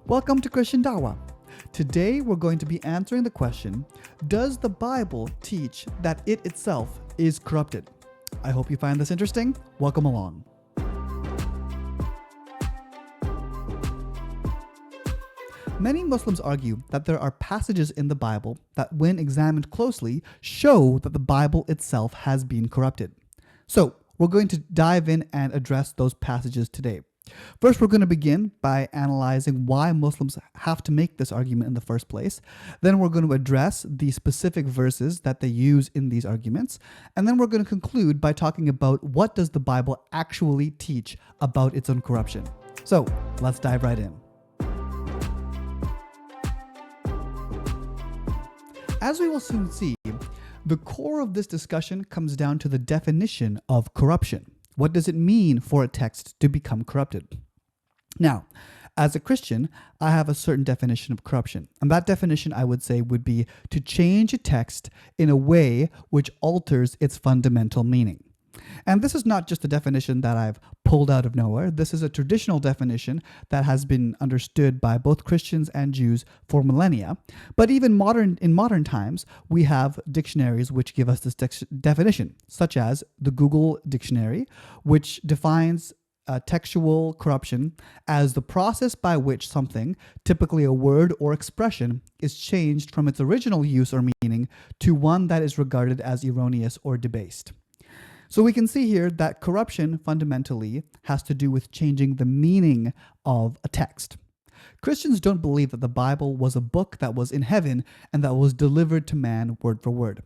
Welcome to Christian Dawa. Today we're going to be answering the question, does the Bible teach that it itself is corrupted? I hope you find this interesting. Welcome along. Many Muslims argue that there are passages in the Bible that, when examined closely, show that the Bible itself has been corrupted. So, we're going to dive in and address those passages today. First, we're going to begin by analyzing why Muslims have to make this argument in the first place. Then we're going to address the specific verses that they use in these arguments. And then we're going to conclude by talking about what does the Bible actually teach about its own corruption. So, let's dive right in. As we will soon see, the core of this discussion comes down to the definition of corruption. What does it mean for a text to become corrupted? Now, as a Christian, I have a certain definition of corruption. And that definition, I would say, would be to change a text in a way which alters its fundamental meaning. And this is not just a definition that I've pulled out of nowhere. This is a traditional definition that has been understood by both Christians and Jews for millennia. But even in modern times, we have dictionaries which give us this definition, such as the Google Dictionary, which defines textual corruption as the process by which something, typically a word or expression, is changed from its original use or meaning to one that is regarded as erroneous or debased. So we can see here that corruption fundamentally has to do with changing the meaning of a text. Christians don't believe that the Bible was a book that was in heaven and that was delivered to man word for word.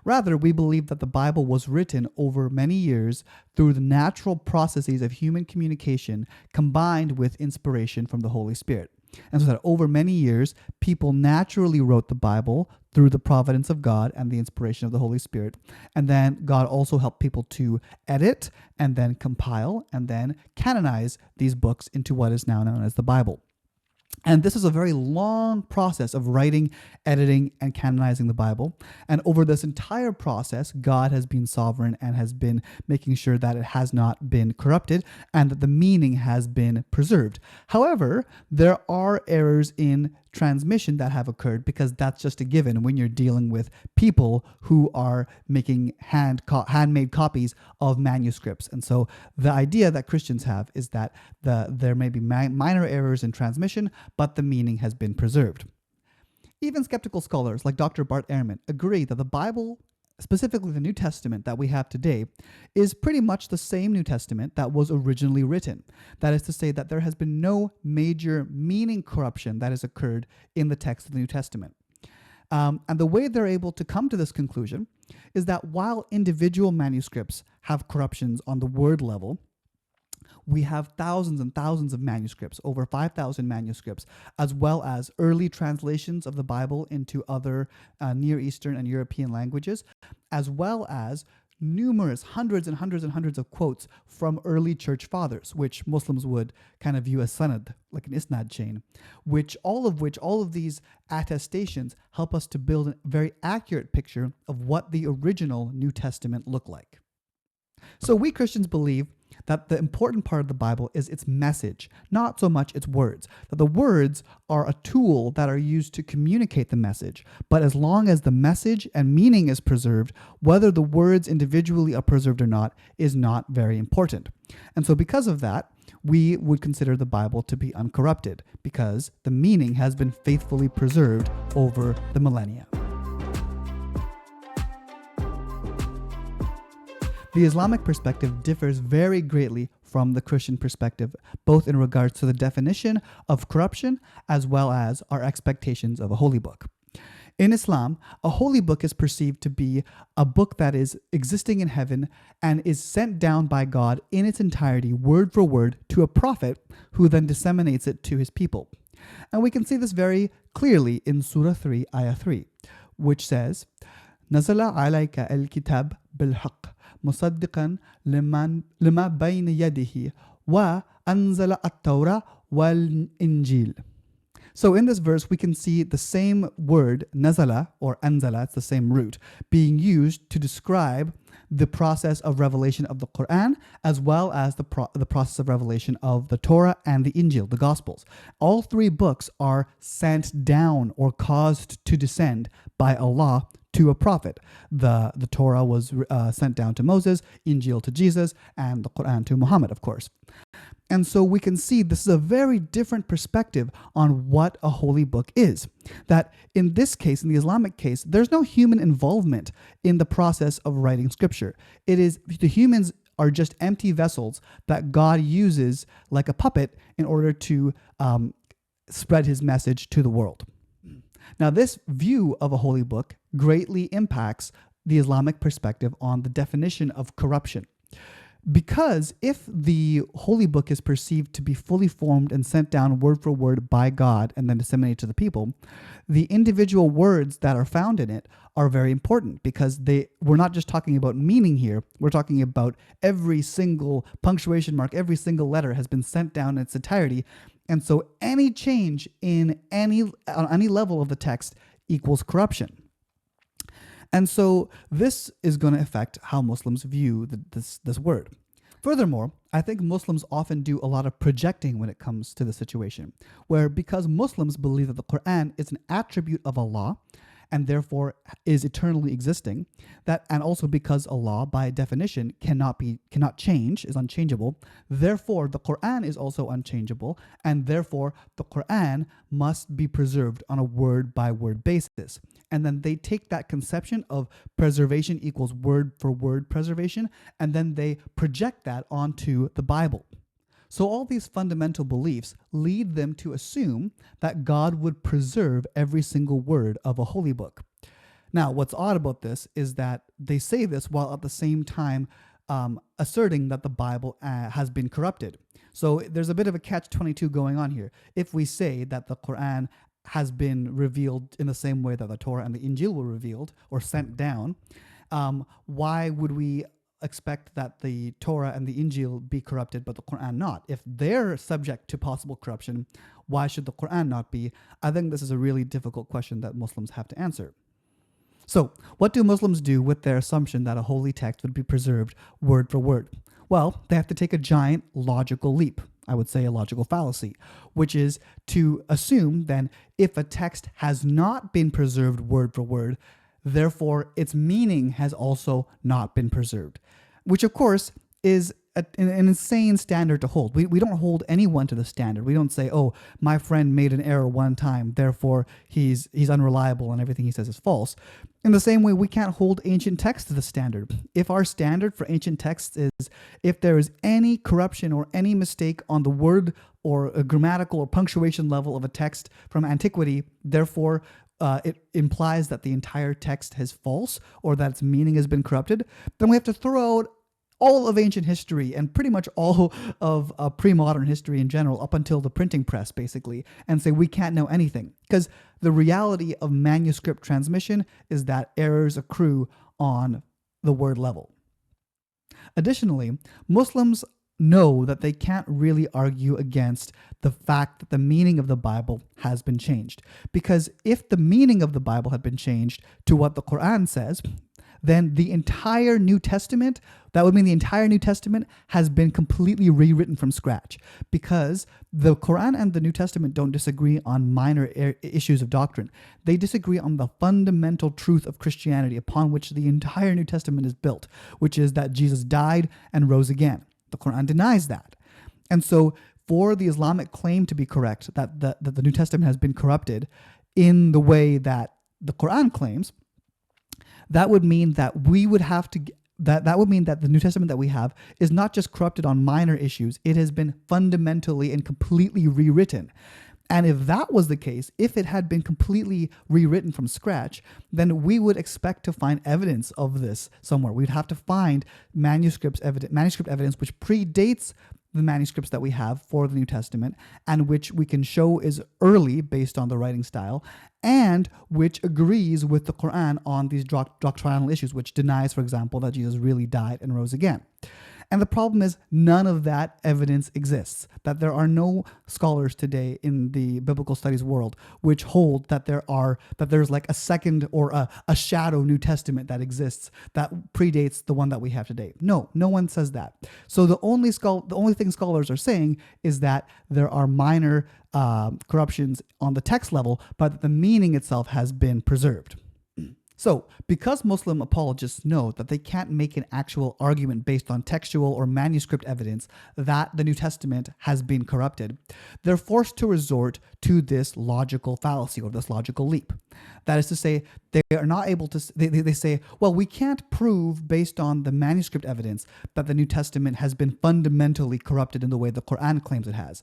Rather, we believe that the Bible was written over many years through the natural processes of human communication combined with inspiration from the Holy Spirit. And so that over many years, people naturally wrote the Bible through the providence of God and the inspiration of the Holy Spirit. And then God also helped people to edit and then compile and then canonize these books into what is now known as the Bible. And this is a very long process of writing, editing, and canonizing the Bible. And over this entire process, God has been sovereign and has been making sure that it has not been corrupted and that the meaning has been preserved. However, there are errors in transmission that have occurred because that's just a given when you're dealing with people who are making handmade copies of manuscripts. And so the idea that Christians have is that there may be minor errors in transmission, but the meaning has been preserved. Even skeptical scholars like Dr. Bart Ehrman agree that the Bible, specifically the New Testament that we have today, is pretty much the same New Testament that was originally written. That is to say that there has been no major meaning corruption that has occurred in the text of the New Testament. And the way they're able to come to this conclusion is that while individual manuscripts have corruptions on the word level, we have thousands and thousands of manuscripts, over 5,000 manuscripts, as well as early translations of the Bible into other Near Eastern and European languages, as well as numerous hundreds and hundreds and hundreds of quotes from early church fathers, which Muslims would kind of view as sanad, like an isnad chain, all of these attestations help us to build a very accurate picture of what the original New Testament looked like. So we Christians believe that the important part of the Bible is its message, not so much its words. That the words are a tool that are used to communicate the message, but as long as the message and meaning is preserved, whether the words individually are preserved or not is not very important. And so because of that, we would consider the Bible to be uncorrupted because the meaning has been faithfully preserved over the millennia. The Islamic perspective differs very greatly from the Christian perspective, both in regards to the definition of corruption as well as our expectations of a holy book. In Islam, a holy book is perceived to be a book that is existing in heaven and is sent down by God in its entirety, word for word, to a prophet who then disseminates it to his people. And we can see this very clearly in Surah 3, Ayah 3, which says, نزل عليك الكتاب بالحق مصدقا لما بين يده وأنزل التوراة والإنجيل. So in this verse, we can see the same word, nazala or anzala, it's the same root, being used to describe the process of revelation of the Quran, as well as the process of revelation of the Torah and the Injil, the Gospels. All three books are sent down or caused to descend by Allah to a prophet. The Torah was sent down to Moses, Injil to Jesus, and the Quran to Muhammad, of course. And so we can see this is a very different perspective on what a holy book is. That in this case, in the Islamic case, there's no human involvement in the process of writing scripture. It is the humans are just empty vessels that God uses like a puppet in order to spread his message to the world. Now, this view of a holy book greatly impacts the Islamic perspective on the definition of corruption. Because if the holy book is perceived to be fully formed and sent down word for word by God and then disseminated to the people, the individual words that are found in it are very important, because we're not just talking about meaning here, we're talking about every single punctuation mark, every single letter has been sent down in its entirety. And so any change on any level of the text equals corruption. And so this is going to affect how Muslims view this word. Furthermore, I think Muslims often do a lot of projecting when it comes to the situation, where because Muslims believe that the Quran is an attribute of Allah and therefore is eternally existing, and also because Allah, by definition, cannot change, is unchangeable, therefore the Quran is also unchangeable, and therefore the Quran must be preserved on a word-by-word basis. And then they take that conception of preservation equals word-for-word preservation, and then they project that onto the Bible. So all these fundamental beliefs lead them to assume that God would preserve every single word of a holy book. Now, what's odd about this is that they say this while at the same time asserting that the Bible has been corrupted. So there's a bit of a catch-22 going on here. If we say that the Quran has been revealed in the same way that the Torah and the Injil were revealed or sent down, why would we expect that the Torah and the Injil be corrupted but the Quran not? If they're subject to possible corruption, why should the Quran not be? I think this is a really difficult question that Muslims have to answer. So, what do Muslims do with their assumption that a holy text would be preserved word for word? Well, they have to take a giant logical leap. I would say a logical fallacy, which is to assume then if a text has not been preserved word for word, therefore its meaning has also not been preserved, which of course is an insane standard to hold. We don't hold anyone to the standard. We don't say, oh, my friend made an error one time, therefore he's unreliable and everything he says is false. In the same way, we can't hold ancient texts to the standard. If our standard for ancient texts is if there is any corruption or any mistake on the word or a grammatical or punctuation level of a text from antiquity, therefore it implies that the entire text is false or that its meaning has been corrupted, then we have to throw out all of ancient history and pretty much all of pre-modern history in general up until the printing press, basically, and say we can't know anything. Because the reality of manuscript transmission is that errors accrue on the word level. Additionally, Muslims know that they can't really argue against the fact that the meaning of the Bible has been changed. Because if the meaning of the Bible had been changed to what the Quran says, then the entire New Testament, that would mean the entire New Testament has been completely rewritten from scratch, because the Quran and the New Testament don't disagree on minor issues of doctrine. They disagree on the fundamental truth of Christianity upon which the entire New Testament is built, which is that Jesus died and rose again. The Quran denies that. And so for the Islamic claim to be correct, that the New Testament has been corrupted in the way that the Quran claims, that would mean that we would have to that would mean that the New Testament that we have is not just corrupted on minor issues, it has been fundamentally and completely rewritten. And if that was the case, if it had been completely rewritten from scratch, then we would expect to find evidence of this somewhere. We'd have to find manuscript evidence which predates the manuscripts that we have for the New Testament, and which we can show is early based on the writing style, and which agrees with the Quran on these doctrinal issues, which denies, for example, that Jesus really died and rose again. And the problem is none of that evidence exists, that there are no scholars today in the biblical studies world which hold that there's like a second or a shadow New Testament that exists that predates the one that we have today. No one says that. So the only thing scholars are saying is that there are minor corruptions on the text level, but the meaning itself has been preserved. So, because Muslim apologists know that they can't make an actual argument based on textual or manuscript evidence that the New Testament has been corrupted, they're forced to resort to this logical fallacy or this logical leap. That is to say, they are not able to, they say, well, we can't prove based on the manuscript evidence that the New Testament has been fundamentally corrupted in the way the Quran claims it has.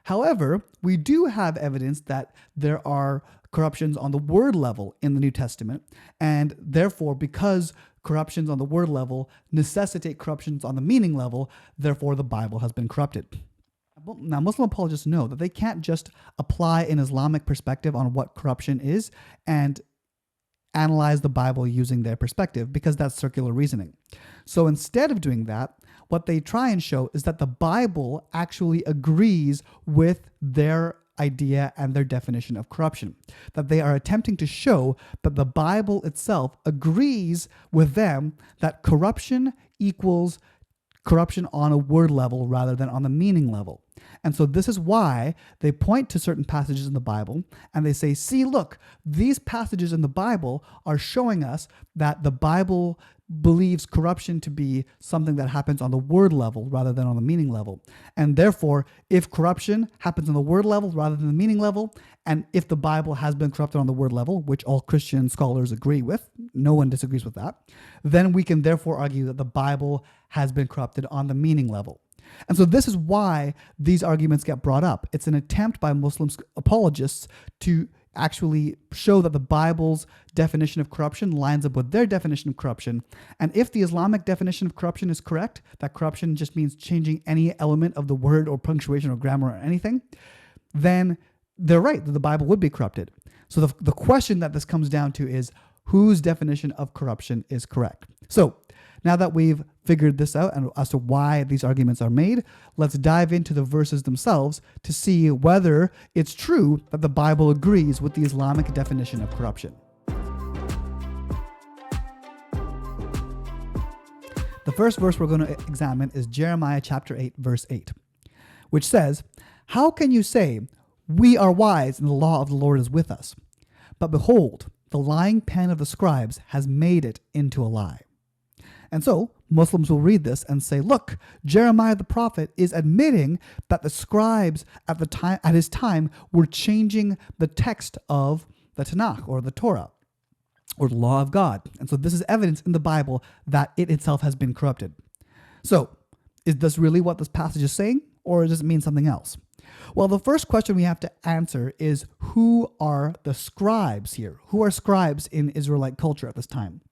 However, we do have evidence that there are corruptions on the word level in the New Testament, and therefore, because corruptions on the word level necessitate corruptions on the meaning level, therefore the Bible has been corrupted. Now, Muslim apologists know that they can't just apply an Islamic perspective on what corruption is and analyze the Bible using their perspective, because that's circular reasoning. So instead of doing that, what they try and show is that the Bible actually agrees with their idea and their definition of corruption. That they are attempting to show that the Bible itself agrees with them that corruption equals corruption on a word level rather than on the meaning level. And so this is why they point to certain passages in the Bible and they say, see, look, these passages in the Bible are showing us that the Bible believes corruption to be something that happens on the word level rather than on the meaning level. And therefore, if corruption happens on the word level rather than the meaning level, and if the Bible has been corrupted on the word level, which all Christian scholars agree with, no one disagrees with that, then we can therefore argue that the Bible has been corrupted on the meaning level. And so this is why these arguments get brought up. It's an attempt by Muslim apologists to actually show that the Bible's definition of corruption lines up with their definition of corruption. And if the Islamic definition of corruption is correct, that corruption just means changing any element of the word or punctuation or grammar or anything, then they're right that the Bible would be corrupted. So the question that this comes down to is whose definition of corruption is correct. So now that we've figured this out and as to why these arguments are made, let's dive into the verses themselves to see whether it's true that the Bible agrees with the Islamic definition of corruption. The first verse we're going to examine is Jeremiah chapter 8, verse 8, which says, "How can you say, 'We are wise and the law of the Lord is with us'? But behold, the lying pen of the scribes has made it into a lie." And so Muslims will read this and say, look, Jeremiah the prophet is admitting that the scribes at his time were changing the text of the Tanakh or the Torah or the law of God. And so this is evidence in the Bible that it itself has been corrupted. So is this really what this passage is saying, or does it mean something else? Well, the first question we have to answer is, who are the scribes here? Who are scribes in Israelite culture at this time?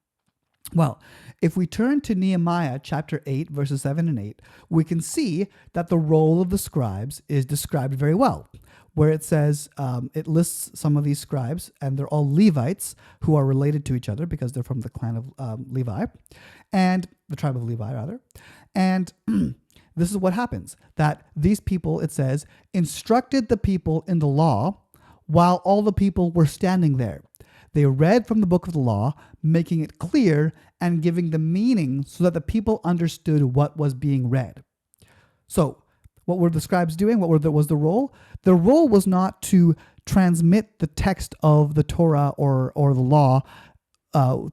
Well, if we turn to Nehemiah chapter 8, verses 7 and 8, we can see that the role of the scribes is described very well, where it says, it lists some of these scribes, and they're all Levites who are related to each other because they're from the clan of Levi, and the tribe of Levi, rather. And this is what happens, that these people, it says, instructed the people in the law while all the people were standing there. They read from the book of the law, making it clear and giving the meaning so that the people understood what was being read. So what were the scribes doing? What was the role? The role was not to transmit the text of the Torah or the law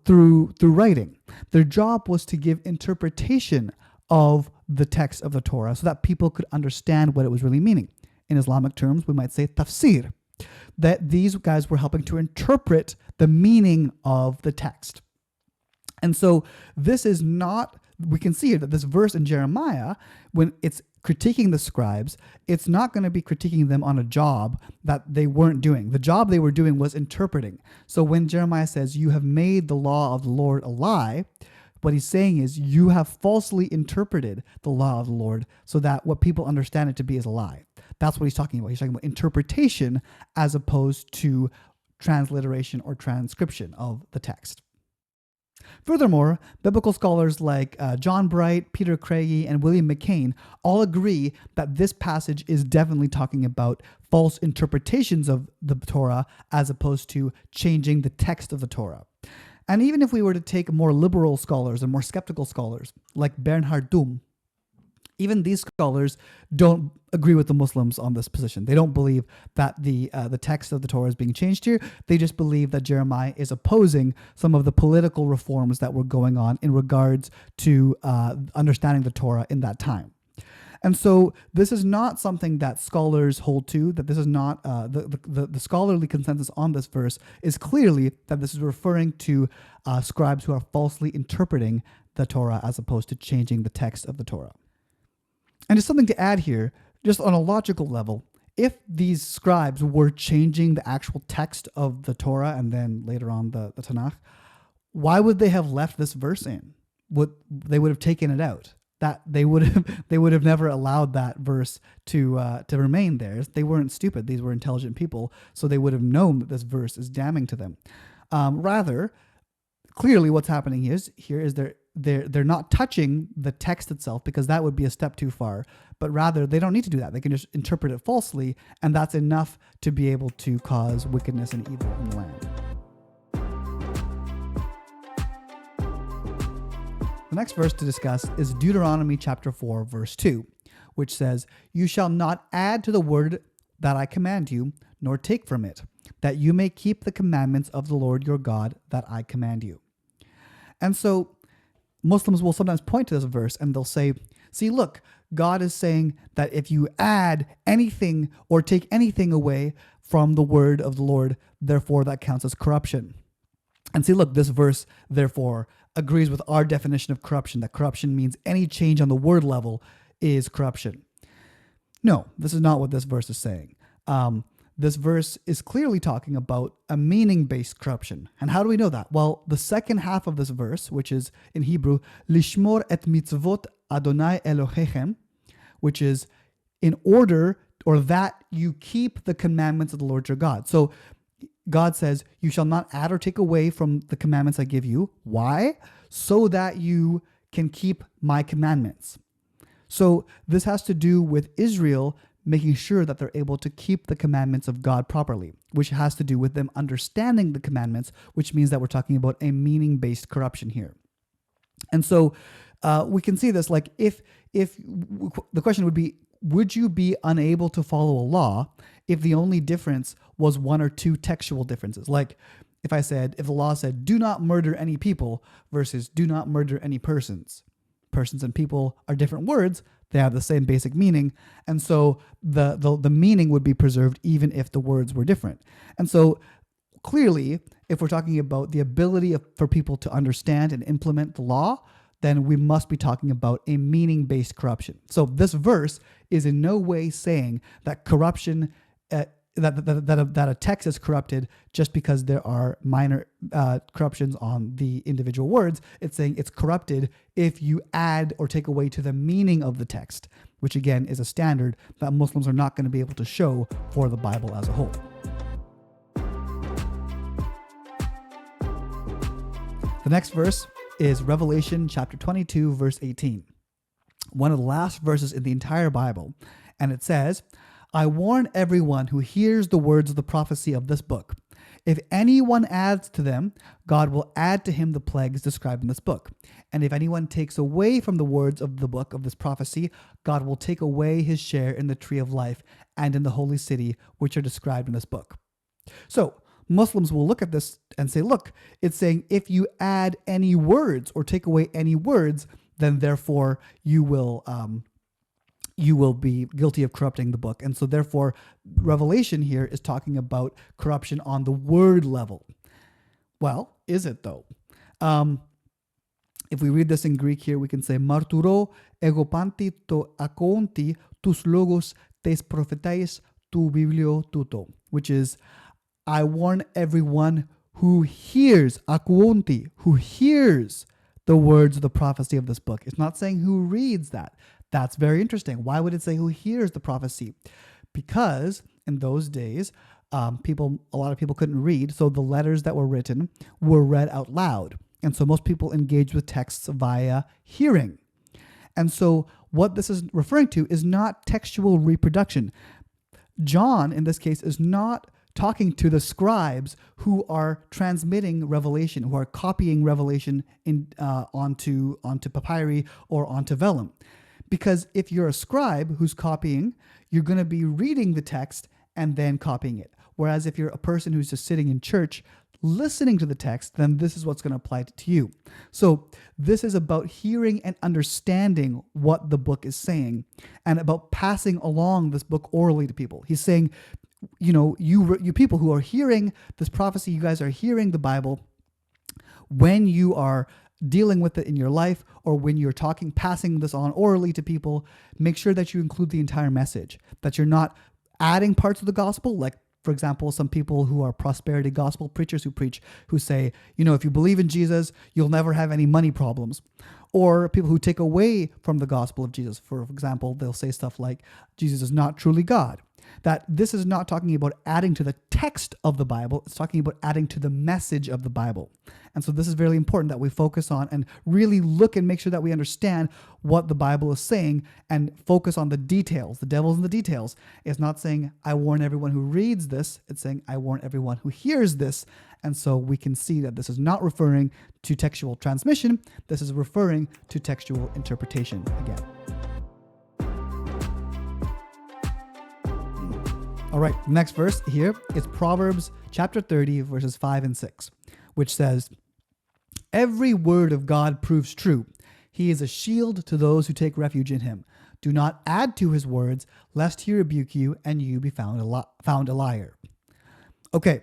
through writing. Their job was to give interpretation of the text of the Torah so that people could understand what it was really meaning. In Islamic terms, we might say tafsir, that these guys were helping to interpret the meaning of the text. And so this is not, we can see that this verse in Jeremiah, when it's critiquing the scribes, it's not going to be critiquing them on a job that they weren't doing. The job they were doing was interpreting. So when Jeremiah says, "You have made the law of the Lord a lie," what he's saying is you have falsely interpreted the law of the Lord so that what people understand it to be is a lie. That's what he's talking about. He's talking about interpretation as opposed to transliteration or transcription of the text. Furthermore, biblical scholars like John Bright, Peter Craigie, and William McCain all agree that this passage is definitely talking about false interpretations of the Torah as opposed to changing the text of the Torah. And even if we were to take more liberal scholars and more skeptical scholars like Bernhard Duhm, even these scholars don't agree with the Muslims on this position. They don't believe that the text of the Torah is being changed here. They just believe that Jeremiah is opposing some of the political reforms that were going on in regards to understanding the Torah in that time. And so this is not something that scholars hold to, that this is not the scholarly consensus on this verse is clearly that this is referring to scribes who are falsely interpreting the Torah as opposed to changing the text of the Torah. And just something to add here, just on a logical level, if these scribes were changing the actual text of the Torah and then later on the Tanakh, why would they have left this verse in? They would have taken it out. That they would have never allowed that verse to remain there. They weren't stupid; these were intelligent people, so they would have known that this verse is damning to them. Rather, clearly, what's happening is they're not touching the text itself because that would be a step too far. But rather, they don't need to do that. They can just interpret it falsely, and that's enough to be able to cause wickedness and evil in the land. The next verse to discuss is Deuteronomy chapter 4, verse 2, which says, "You shall not add to the word that I command you, nor take from it, that you may keep the commandments of the Lord your God that I command you." And so Muslims will sometimes point to this verse and they'll say, see, look, God is saying that if you add anything or take anything away from the word of the Lord, therefore that counts as corruption. And see, look, this verse, therefore, agrees with our definition of corruption, that corruption means any change on the word level is corruption. No, this is not what this verse is saying. This verse is clearly talking about a meaning-based corruption. And how do we know that? Well, the second half of this verse, which is in Hebrew, Lishmor et mitzvot Adonai Elohechem, which is in order or that you keep the commandments of the Lord your God. So God says, you shall not add or take away from the commandments I give you. Why? So that you can keep my commandments. So this has to do with Israel making sure that they're able to keep the commandments of God properly, which has to do with them understanding the commandments, which means that we're talking about a meaning-based corruption here. And so we can see this, like if the question would be, would you be unable to follow a law if the only difference was one or two textual differences? Like if the law said, do not murder any people versus do not murder any persons. Persons and people are different words. They have the same basic meaning. And so the meaning would be preserved even if the words were different. And so clearly, if we're talking about the ability for people to understand and implement the law, then we must be talking about a meaning-based corruption. So this verse is in no way saying that corruption, that a text is corrupted just because there are minor corruptions on the individual words. It's saying it's corrupted if you add or take away to the meaning of the text, which again is a standard that Muslims are not going to be able to show for the Bible as a whole. The next verse is Revelation chapter 22, verse 18. One of the last verses in the entire Bible. And it says, I warn everyone who hears the words of the prophecy of this book. If anyone adds to them, God will add to him the plagues described in this book. And if anyone takes away from the words of the book of this prophecy, God will take away his share in the tree of life and in the holy city, which are described in this book. So Muslims will look at this and say, look, it's saying if you add any words or take away any words, then therefore you will be guilty of corrupting the book. And so therefore, Revelation here is talking about corruption on the word level. Well, is it though? If we read this in Greek here, we can say, Marturo egopanti to akonti tus logos tes prophetais tu biblio tuto, which is, I warn everyone who hears, akuonti, who hears the words of the prophecy of this book. It's not saying who reads that. That's very interesting. Why would it say who hears the prophecy? Because in those days, a lot of people couldn't read, so the letters that were written were read out loud. And so most people engage with texts via hearing. And so what this is referring to is not textual reproduction. John, in this case, is not talking to the scribes who are transmitting revelation, who are copying revelation onto papyri or onto vellum. Because if you're a scribe who's copying, you're going to be reading the text and then copying it. Whereas if you're a person who's just sitting in church listening to the text, then this is what's going to apply to you. So this is about hearing and understanding what the book is saying and about passing along this book orally to people. He's saying, you people who are hearing this prophecy, you guys are hearing the Bible, when you are dealing with it in your life or when you're passing this on orally to people, make sure that you include the entire message, that you're not adding parts of the gospel. Like, for example, some people who are prosperity gospel preachers who say, if you believe in Jesus, you'll never have any money problems. Or people who take away from the gospel of Jesus. For example, they'll say stuff like, Jesus is not truly God. That this is not talking about adding to the text of the Bible, it's talking about adding to the message of the Bible. And so this is very important that we focus on and really look and make sure that we understand what the Bible is saying and focus on the details. The devil's in the details. It's not saying, I warn everyone who reads this. It's saying, I warn everyone who hears this. And so we can see that this is not referring to textual transmission. This is referring to textual interpretation again. All right, next verse here is Proverbs chapter 30, verses 5 and 6, which says, every word of God proves true. He is a shield to those who take refuge in him. Do not add to his words, lest he rebuke you and you be found a liar. Okay.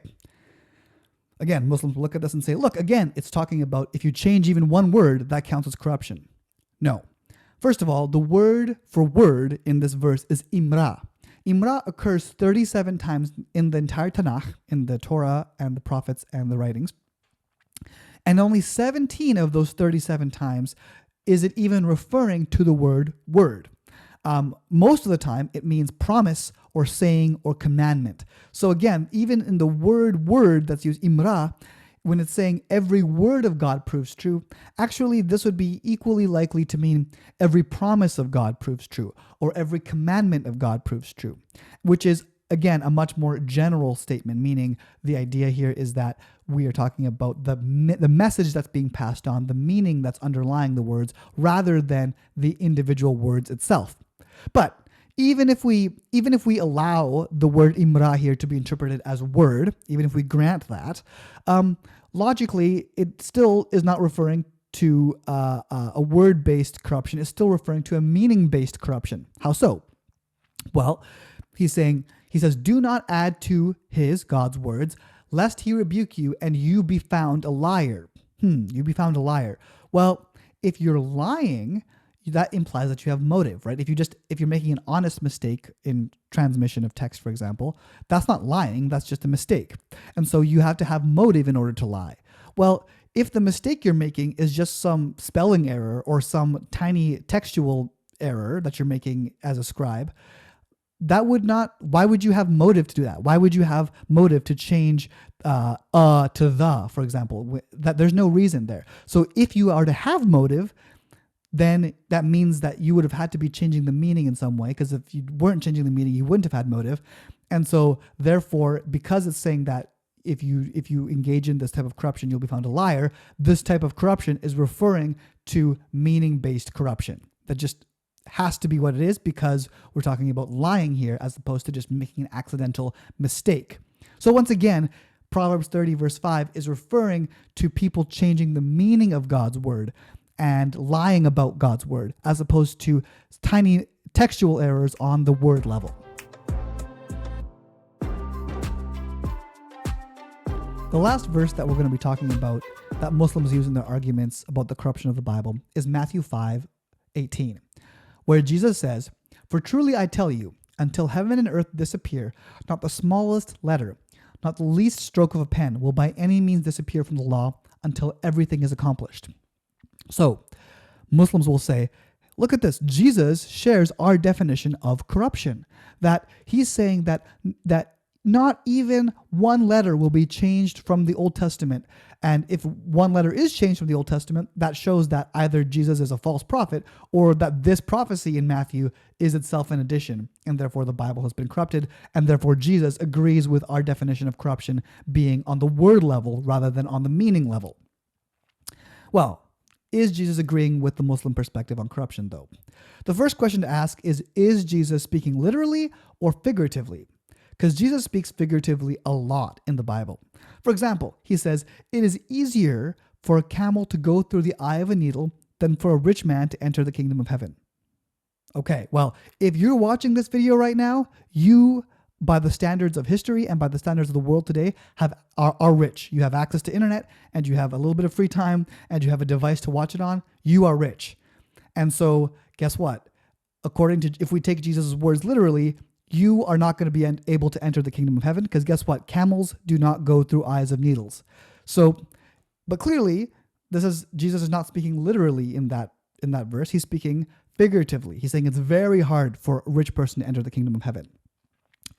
Again, Muslims look at this and say, look, again, it's talking about if you change even one word, that counts as corruption. No. First of all, the word for word in this verse is imra. Imra occurs 37 times in the entire Tanakh, in the Torah and the prophets and the writings. And only 17 of those 37 times is it even referring to the word word. Most of the time, it means promise or saying or commandment. So again, even in the word that's used, imra, when it's saying every word of God proves true, actually this would be equally likely to mean every promise of God proves true or every commandment of God proves true, which is, again, a much more general statement, meaning the idea here is that we are talking about the message that's being passed on, the meaning that's underlying the words, rather than the individual words itself. But even if we allow the word imra here to be interpreted as word, even if we grant that, logically it still is not referring to a word-based corruption. It's still referring to a meaning-based corruption. How so? Well, he says, do not add to God's words, lest he rebuke you and you be found a liar. You be found a liar. Well, if you're lying, that implies that you have motive, right? If you're making an honest mistake in transmission of text, for example, that's not lying, that's just a mistake. And so you have to have motive in order to lie. Well, if the mistake you're making is just some spelling error or some tiny textual error that you're making as a scribe, why would you have motive to do that? Why would you have motive to change to the, for example? That there's no reason there. So if you are to have motive, then that means that you would have had to be changing the meaning in some way, because if you weren't changing the meaning, you wouldn't have had motive. And so therefore, because it's saying that if you engage in this type of corruption, you'll be found a liar, this type of corruption is referring to meaning-based corruption. That just has to be what it is, because we're talking about lying here as opposed to just making an accidental mistake. So once again, Proverbs 30 verse 5 is referring to people changing the meaning of God's word and lying about God's word, as opposed to tiny textual errors on the word level. The last verse that we're going to be talking about that Muslims use in their arguments about the corruption of the Bible is Matthew 5:18, where Jesus says, "For truly I tell you, until heaven and earth disappear, not the smallest letter, not the least stroke of a pen will by any means disappear from the law until everything is accomplished." So Muslims will say, look at this. Jesus shares our definition of corruption, that he's saying that not even one letter will be changed from the Old Testament. And if one letter is changed from the Old Testament, that shows that either Jesus is a false prophet or that this prophecy in Matthew is itself an addition, and therefore the Bible has been corrupted, and therefore Jesus agrees with our definition of corruption being on the word level rather than on the meaning level. Well, is Jesus agreeing with the Muslim perspective on corruption, though? The first question to ask is Jesus speaking literally or figuratively? Because Jesus speaks figuratively a lot in the Bible. For example, he says, "It is easier for a camel to go through the eye of a needle than for a rich man to enter the kingdom of heaven." Okay, well, if you're watching this video right now, you, by the standards of history and by the standards of the world today, are rich. You have access to internet, and you have a little bit of free time, and you have a device to watch it on. You are rich. And so, guess what? If we take Jesus' words literally, you are not going to be able to enter the kingdom of heaven, because guess what? Camels do not go through eyes of needles. So, but clearly, Jesus is not speaking literally in that verse. He's speaking figuratively. He's saying it's very hard for a rich person to enter the kingdom of heaven.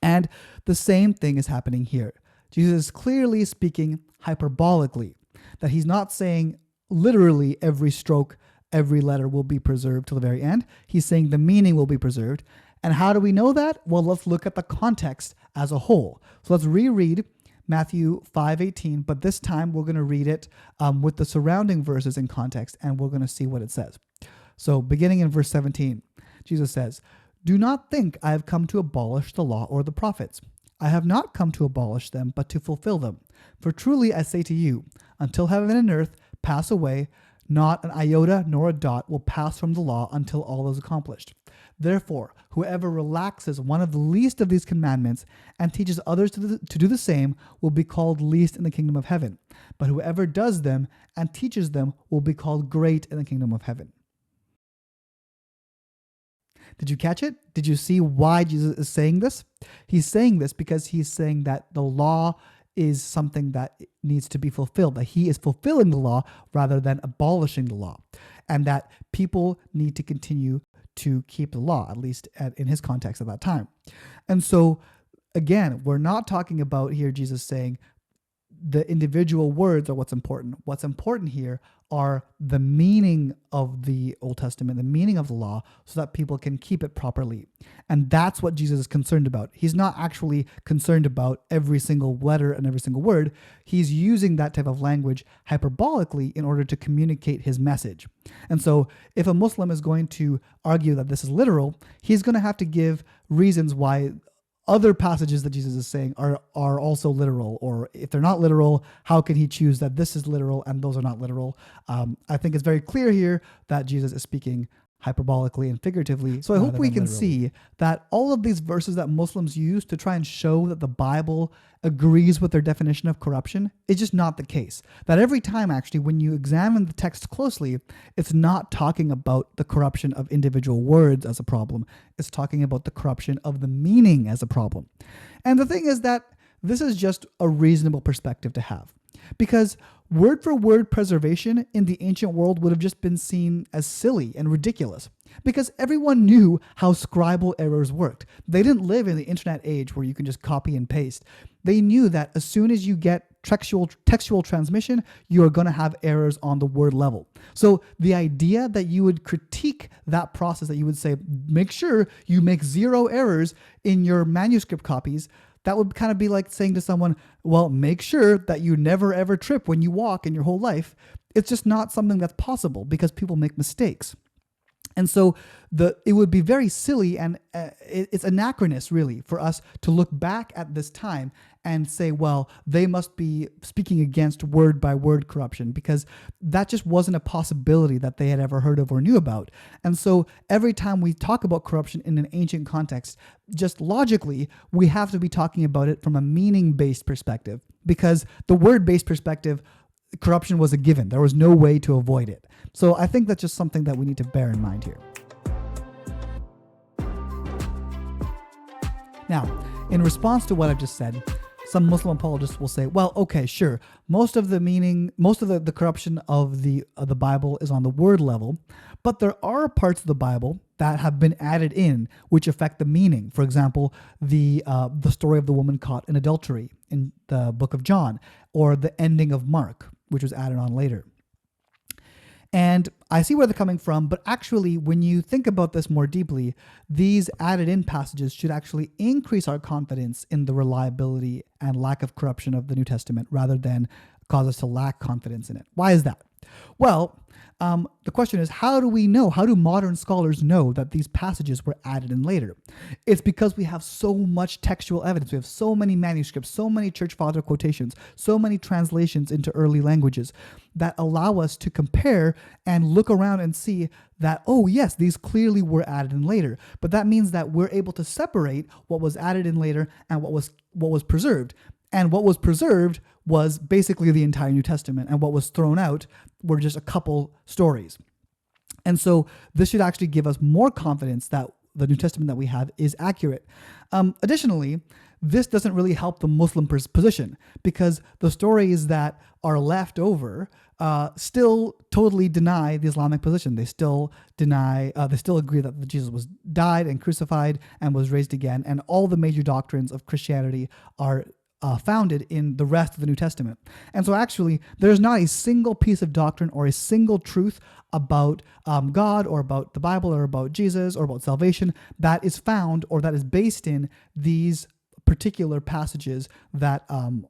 And the same thing is happening here. Jesus is clearly speaking hyperbolically, that he's not saying literally every stroke, every letter will be preserved till the very end. He's saying the meaning will be preserved. And how do we know that? Well, let's look at the context as a whole. So let's reread Matthew 5:18, but this time we're going to read it with the surrounding verses in context, and we're going to see what it says. So beginning in verse 17, Jesus says, "Do not think I have come to abolish the law or the prophets. I have not come to abolish them, but to fulfill them. For truly I say to you, until heaven and earth pass away, not an iota nor a dot will pass from the law until all is accomplished. Therefore, whoever relaxes one of the least of these commandments and teaches others to do the same will be called least in the kingdom of heaven. But whoever does them and teaches them will be called great in the kingdom of heaven." Did you catch it? Did you see why Jesus is saying this? He's saying this because he's saying that the law is something that needs to be fulfilled, that he is fulfilling the law rather than abolishing the law, and that people need to continue to keep the law, at least in his context at that time. And so, again, we're not talking about here Jesus saying the individual words are what's important. What's important here are the meaning of the Old Testament, the meaning of the law, so that people can keep it properly. And that's what Jesus is concerned about. He's not actually concerned about every single letter and every single word. He's using that type of language hyperbolically in order to communicate his message. And so if a Muslim is going to argue that this is literal, he's going to have to give reasons why other passages that Jesus is saying are also literal, or if they're not literal, how can he choose that this is literal and those are not literal? I think it's very clear here that Jesus is speaking hyperbolically and figuratively. So I hope we can see that all of these verses that Muslims use to try and show that the Bible agrees with their definition of corruption is just not the case. That every time, actually, when you examine the text closely, it's not talking about the corruption of individual words as a problem. It's talking about the corruption of the meaning as a problem. And the thing is that this is just a reasonable perspective to have, because word for word preservation in the ancient world would have just been seen as silly and ridiculous, because everyone knew how scribal errors worked. They didn't live in the internet age where you can just copy and paste. They knew that as soon as you get textual transmission, you are going to have errors on the word level. So the idea that you would critique that process, that you would say, make sure you make 0 errors in your manuscript copies, that would kind of be like saying to someone, well, make sure that you never ever trip when you walk in your whole life. It's just not something that's possible because people make mistakes. And so it would be very silly, and it's anachronous, really, for us to look back at this time and say, well, they must be speaking against word by word corruption, because that just wasn't a possibility that they had ever heard of or knew about. And so every time we talk about corruption in an ancient context, just logically, we have to be talking about it from a meaning-based perspective, because the word-based perspective, corruption was a given. There was no way to avoid it. So I think that's just something that we need to bear in mind here. Now, in response to what I've just said, some Muslim apologists will say, well, okay, sure, most of the corruption of the Bible is on the word level, but there are parts of the Bible that have been added in, which affect the meaning. For example, the story of the woman caught in adultery in the book of John, or the ending of Mark, which was added on later. And I see where they're coming from, but actually, when you think about this more deeply, these added in passages should actually increase our confidence in the reliability and lack of corruption of the New Testament rather than cause us to lack confidence in it. Why is that? Well, the question is, how do we know? How do modern scholars know that these passages were added in later? It's because we have so much textual evidence. We have so many manuscripts, so many church father quotations, so many translations into early languages that allow us to compare and look around and see that, oh yes, these clearly were added in later. But that means that we're able to separate what was added in later and what was preserved. And what was preserved was basically the entire New Testament, and what was thrown out were just a couple stories. And so this should actually give us more confidence that the New Testament that we have is accurate. Additionally, this doesn't really help the Muslim position, because the stories that are left over still totally deny the Islamic position. They still deny, they still agree that Jesus died and crucified and was raised again, and all the major doctrines of Christianity are founded in the rest of the New Testament. And so actually, there's not a single piece of doctrine or a single truth about God or about the Bible or about Jesus or about salvation that is found or that is based in these particular passages that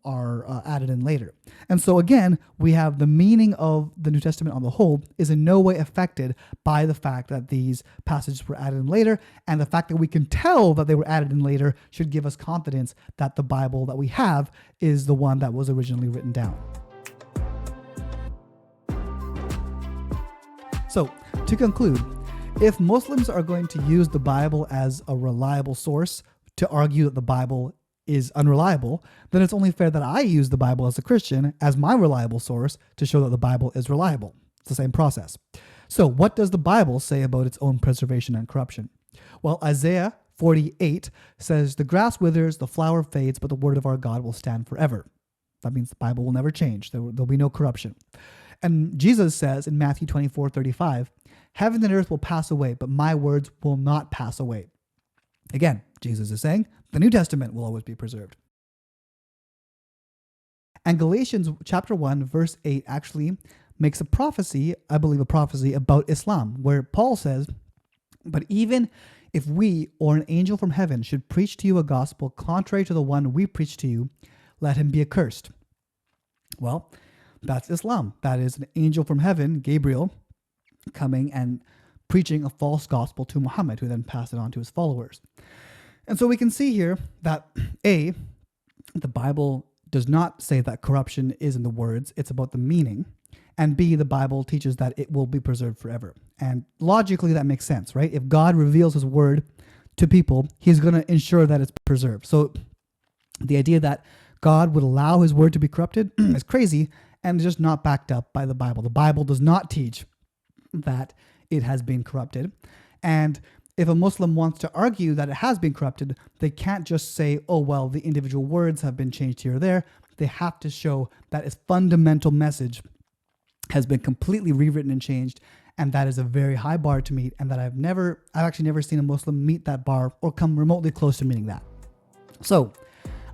are added in later. And so again, we have the meaning of the New Testament on the whole is in no way affected by the fact that these passages were added in later, and the fact that we can tell that they were added in later should give us confidence that the Bible that we have is the one that was originally written down. So, to conclude, if Muslims are going to use the Bible as a reliable source to argue that the Bible is unreliable, then it's only fair that I use the Bible as a Christian as my reliable source to show that the Bible is reliable. It's the same process. So what does the Bible say about its own preservation and corruption? Well, Isaiah 48 says, "The grass withers, the flower fades, but the word of our God will stand forever." That means the Bible will never change. There'll be no corruption. And Jesus says in Matthew 24:35, "Heaven and earth will pass away, but my words will not pass away." Again, Jesus is saying the New Testament will always be preserved. And Galatians chapter 1, verse 8 actually makes a prophecy, I believe a prophecy about Islam, where Paul says, "But even if we or an angel from heaven should preach to you a gospel contrary to the one we preach to you, let him be accursed." Well, that's Islam. That is an angel from heaven, Gabriel, coming and preaching a false gospel to Muhammad, who then passed it on to his followers. And so we can see here that A, the Bible does not say that corruption is in the words, it's about the meaning. And B, the Bible teaches that it will be preserved forever. And logically that makes sense, right? If God reveals his word to people, he's going to ensure that it's preserved. So the idea that God would allow his word to be corrupted is crazy and is just not backed up by the Bible. The Bible does not teach that it has been corrupted. And if a Muslim wants to argue that it has been corrupted, they can't just say, oh, well, the individual words have been changed here or there. They have to show that its fundamental message has been completely rewritten and changed. And that is a very high bar to meet, and that I've actually never seen a Muslim meet that bar or come remotely close to meeting that. So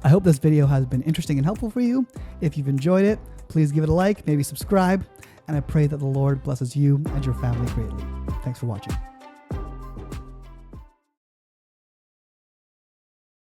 I hope this video has been interesting and helpful for you. If you've enjoyed it, please give it a like, maybe subscribe, and I pray that the Lord blesses you and your family greatly. Thanks for watching.